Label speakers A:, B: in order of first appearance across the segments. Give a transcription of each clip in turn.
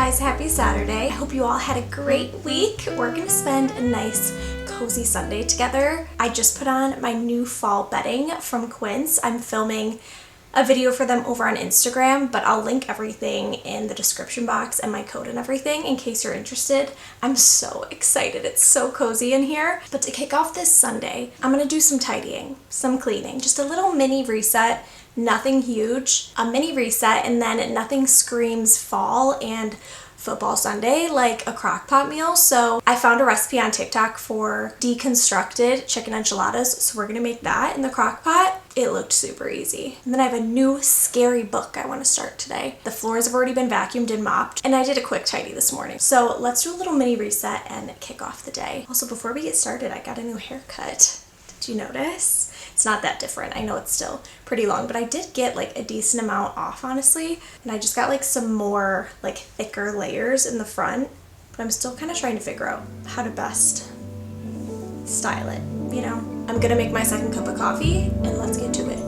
A: guys, happy Saturday. I hope you all had a great week. We're gonna spend a nice cozy Sunday together. I just put on my new fall bedding from Quilt. I'm filming a video for them over on Instagram, but I'll link everything in the description box and my code and everything in case you're interested. I'm so excited. It's so cozy in here. But to kick off this Sunday, I'm gonna do some tidying, some cleaning, just a little mini reset. Nothing huge, a mini reset, and then nothing screams fall and football Sunday like a crockpot meal. So I found a recipe on TikTok for deconstructed chicken enchiladas, so we're gonna make that in the crockpot. It looked super easy. And then I have a new scary book I want to start today. The floors have already been vacuumed and mopped, and I did a quick tidy this morning. So let's do a little mini reset and kick off the day. Also, before we get started, I got a new haircut. Did you notice? It's not that different. I know it's still pretty long, but I did get like a decent amount off, honestly. And I just got like some more like thicker layers in the front, but I'm still kind of trying to figure out how to best style it, you know? I'm gonna make my second cup of coffee and let's get to it.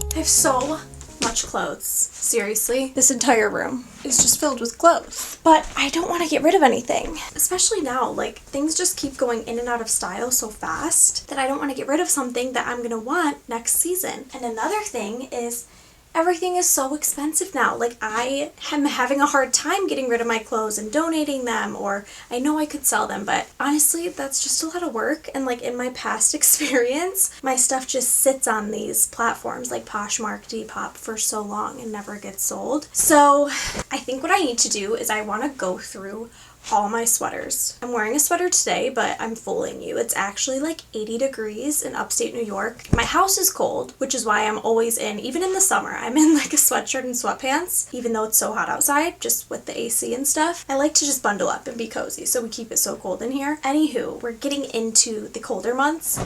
A: I have so much clothes. Seriously, this entire room is just filled with clothes. But I don't want to get rid of anything, especially now. Like, things just keep going in and out of style so fast that I don't want to get rid of something that I'm gonna want next season. And another thing is everything is so expensive now. Like, I am having a hard time getting rid of my clothes and donating them, or I know I could sell them, but honestly, that's just a lot of work. And like in my past experience, my stuff just sits on these platforms like Poshmark, Depop for so long and never gets sold. So I think what I need to do is I want to go through all my sweaters. I'm wearing a sweater today, but I'm fooling you. It's actually like 80 degrees in upstate New York. My house is cold, which is why I'm always in, even in the summer, I'm in like a sweatshirt and sweatpants, even though it's so hot outside, just with the AC and stuff. I like to just bundle up and be cozy, so we keep it so cold in here. Anywho, we're getting into the colder months,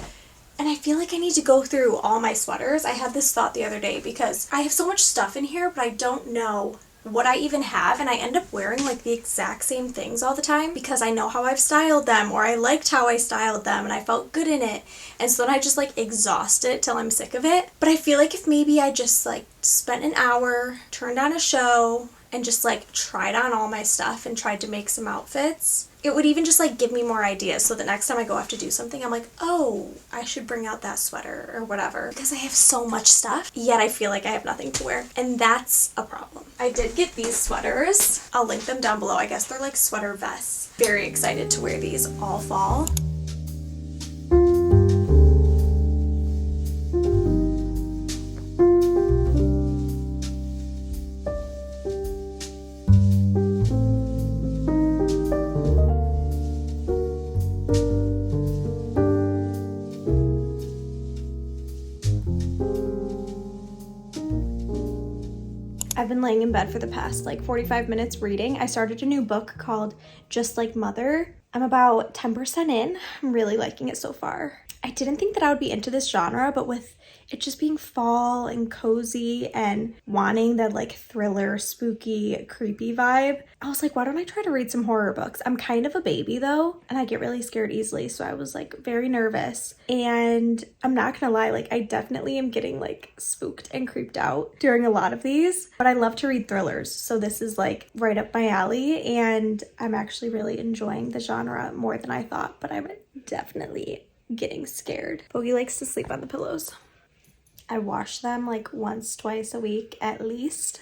A: and I feel like I need to go through all my sweaters. I had this thought the other day because I have so much stuff in here, but I don't know what I even have, and I end up wearing like the exact same things all the time because I know how I've styled them, or I liked how I styled them and I felt good in it, and so then I just like exhaust it till I'm sick of it. But I feel like if maybe I just like spent an hour, turned on a show, and just like tried on all my stuff and tried to make some outfits, it would even just like give me more ideas, so the next time I go have to do something, I'm like, oh, I should bring out that sweater or whatever, because I have so much stuff, yet I feel like I have nothing to wear, and that's a problem. I did get these sweaters. I'll link them down below. I guess they're like sweater vests. Very excited to wear these all fall. I've been laying in bed for the past like 45 minutes reading. I started a new book called Just Like Mother. I'm about 10% in. I'm really liking it so far. I didn't think that I would be into this genre, but with it just being fall and cozy and wanting that like thriller, spooky, creepy vibe, I was like, why don't I try to read some horror books? I'm kind of a baby though, and I get really scared easily, so I was like very nervous. And I'm not gonna lie, like I definitely am getting like spooked and creeped out during a lot of these, but I love to read thrillers, so this is like right up my alley, and I'm actually really enjoying the genre more than I thought, but I'm definitely getting scared. Bogey likes to sleep on the pillows. I wash them like once, twice a week at least.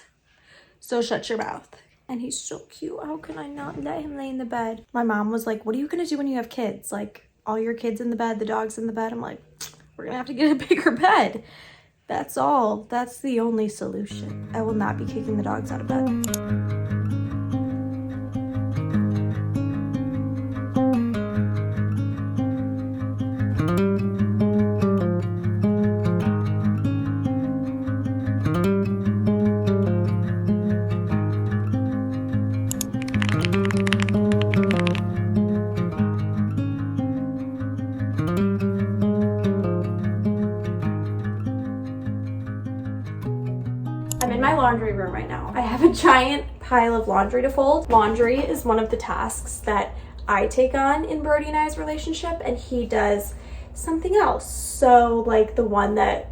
A: So shut your mouth. And he's so cute. How can I not let him lay in the bed? My mom was like, what are you gonna do when you have kids? Like all your kids in the bed, the dog's in the bed. I'm like, we're gonna have to get a bigger bed. That's all. That's the only solution. I will not be kicking the dogs out of bed. I'm in my laundry room right now. I have a giant pile of laundry to fold. Laundry is one of the tasks that I take on in Brody and I's relationship, and he does something else. So like the one that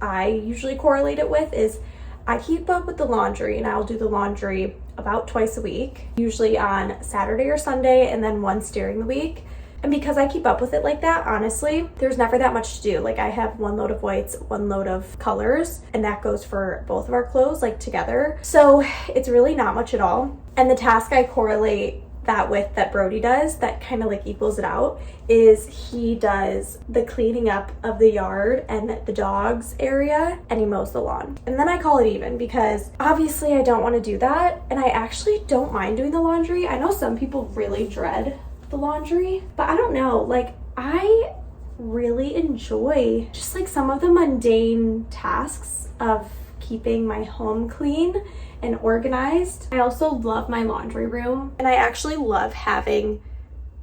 A: I usually correlate it with is I keep up with the laundry, and I'll do the laundry about twice a week, usually on Saturday or Sunday, and then once during the week. And because I keep up with it like that, honestly, there's never that much to do. Like I have one load of whites, one load of colors, and that goes for both of our clothes like together. So it's really not much at all. And the task I correlate that with that Brody does that kind of like equals it out is he does the cleaning up of the yard and the dogs area, and he mows the lawn. And then I call it even because obviously I don't want to do that, and I actually don't mind doing the laundry. I know some people really dread the laundry, but I don't know, like I really enjoy just like some of the mundane tasks of keeping my home clean and organized. I also love my laundry room, and I actually love having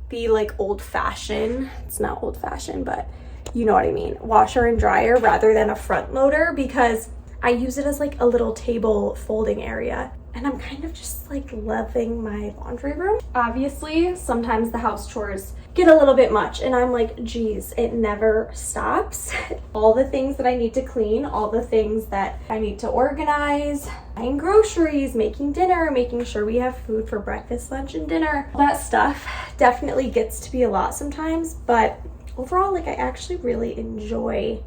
A: the like old-fashioned, it's not old-fashioned, but you know what I mean, washer and dryer rather than a front loader, because I use it as like a little table folding area. And I'm kind of just like loving my laundry room. Obviously, sometimes the house chores get a little bit much, and I'm like, geez, it never stops. All the things that I need to clean, all the things that I need to organize, buying groceries, making dinner, making sure we have food for breakfast, lunch, and dinner. All that stuff definitely gets to be a lot sometimes, but overall, like I actually really enjoy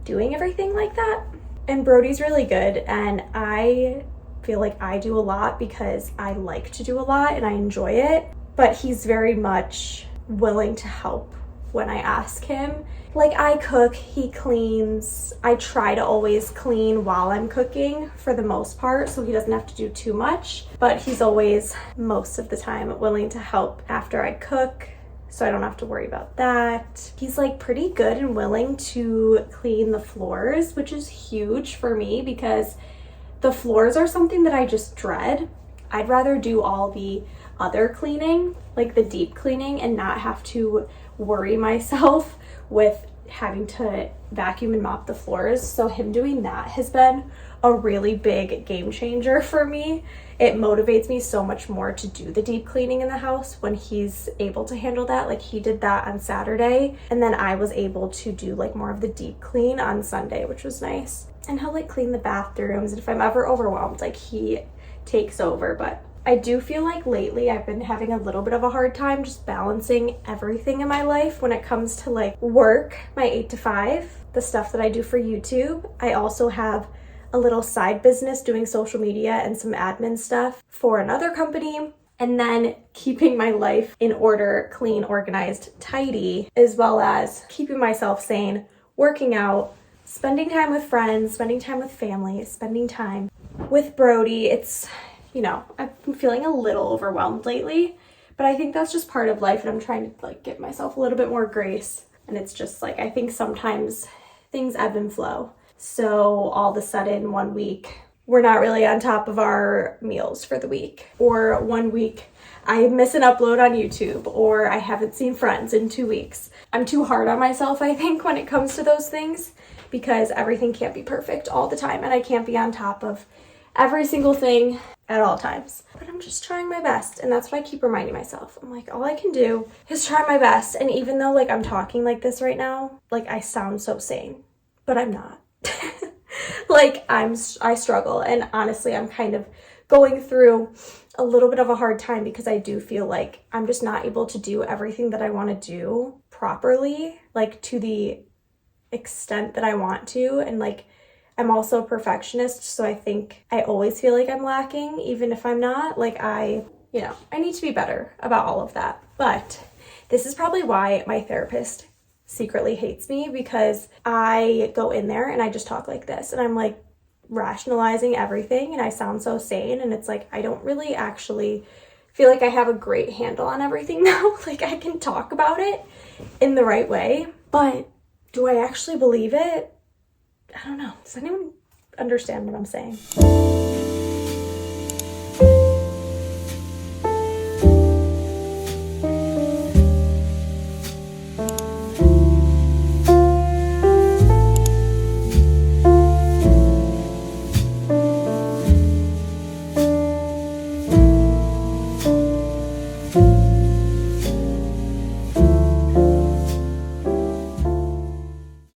A: doing everything like that. And Brody's really good, and I feel like I do a lot because I like to do a lot and I enjoy it, but he's very much willing to help when I ask him. Like I cook, he cleans. I try to always clean while I'm cooking for the most part, so he doesn't have to do too much, but he's always, most of the time, willing to help after I cook, so I don't have to worry about that. He's like pretty good and willing to clean the floors, which is huge for me because the floors are something that I just dread. I'd rather do all the other cleaning, like the deep cleaning, and not have to worry myself with having to vacuum and mop the floors. So him doing that has been a really big game changer for me. It motivates me so much more to do the deep cleaning in the house when he's able to handle that. Like he did that on Saturday, and then I was able to do like more of the deep clean on Sunday, which was nice. And he'll like clean the bathrooms, and if I'm ever overwhelmed, like he takes over. But I do feel like lately I've been having a little bit of a hard time just balancing everything in my life when it comes to like work, my 8 to 5, the stuff that I do for YouTube. I also have a little side business doing social media and some admin stuff for another company, and then keeping my life in order, clean, organized, tidy, as well as keeping myself sane, working out, spending time with friends, spending time with family, spending time with Brody. It's, you know, I've been feeling a little overwhelmed lately, but I think that's just part of life, and I'm trying to like give myself a little bit more grace. And it's just like, I think sometimes things ebb and flow. So all of a sudden one week we're not really on top of our meals for the week. Or one week I miss an upload on YouTube, or I haven't seen friends in 2 weeks. I'm too hard on myself, I think, when it comes to those things, because everything can't be perfect all the time, and I can't be on top of every single thing at all times. But I'm just trying my best, and that's why I keep reminding myself. I'm like, all I can do is try my best. And even though like I'm talking like this right now, like I sound so sane, but I'm not. Like I struggle, and honestly I'm kind of going through a little bit of a hard time because I do feel like I'm just not able to do everything that I want to do properly, like to the extent that I want to. And like I'm also a perfectionist, so I think I always feel like I'm lacking, even if I'm not. Like I need to be better about all of that. But this is probably why my therapist secretly hates me, because I go in there and I just talk like this, and I'm like rationalizing everything, and I sound so sane, and it's like I don't really actually feel like I have a great handle on everything now. Like I can talk about it in the right way, but do I actually believe it? I don't know. Does anyone understand what I'm saying?